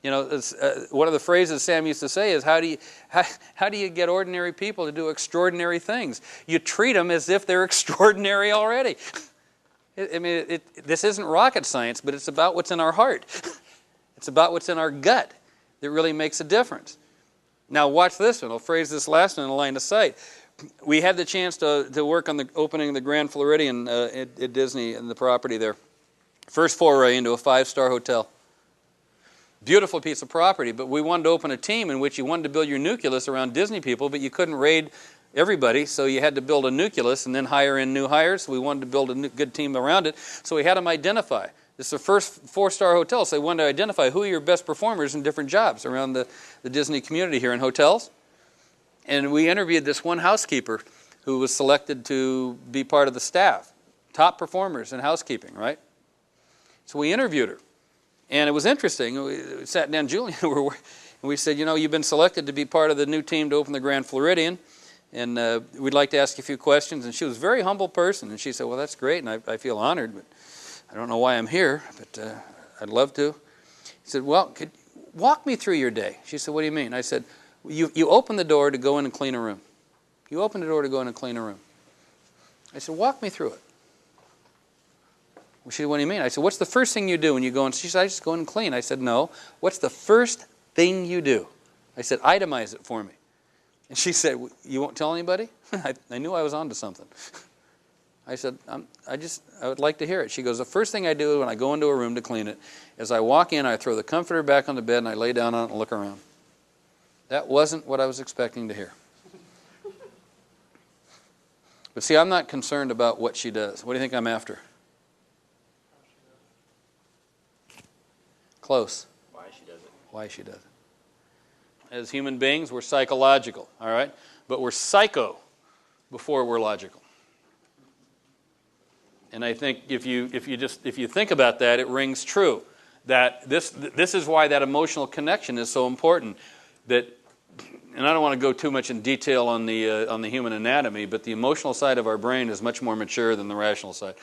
You know, one of the phrases Sam used to say is, how do you get ordinary people to do extraordinary things? You treat them as if they're extraordinary already. I mean, this isn't rocket science, but it's about what's in our heart. It's about what's in our gut that really makes a difference. Now watch this one. I'll phrase this last one in a line of sight. We had the chance to work on the opening of the Grand Floridian at Disney and the property there. First foray into a 5-star hotel. Beautiful piece of property, but we wanted to open a team in which you wanted to build your nucleus around Disney people, but you couldn't raid everybody, so you had to build a nucleus and then hire in new hires. So we wanted to build a good team around it, so we had them identify. This is the first 4-star hotel, so they wanted to identify who are your best performers in different jobs around the Disney community here in hotels. And we interviewed this one housekeeper who was selected to be part of the staff. Top performers in housekeeping, right? So we interviewed her. And it was interesting. We sat down, Julian, and we said, you know, you've been selected to be part of the new team to open the Grand Floridian, and we'd like to ask you a few questions. And she was a very humble person. And she said, well, that's great, and I feel honored, but I don't know why I'm here, but I'd love to. He said, well, walk me through your day. She said, what do you mean? I said, you open the door to go in and clean a room. You open the door to go in and clean a room. I said, walk me through it. She said, what do you mean? I said, what's the first thing you do when you go in? She said, I just go in and clean. I said, no. What's the first thing you do? I said, itemize it for me. And she said, you won't tell anybody? I knew I was onto something. I said, I would like to hear it. She goes, the first thing I do when I go into a room to clean it is I walk in, I throw the comforter back on the bed, and I lay down on it and look around. That wasn't what I was expecting to hear. But see, I'm not concerned about what she does. What do you think I'm after? Close. Why she does it. Why she does it. As human beings, we're psychological, all right? But we're psycho before we're logical. And I think if you think about that, it rings true. That this is why that emotional connection is so important. That, and I don't want to go too much in detail on the human anatomy, but the emotional side of our brain is much more mature than the rational side.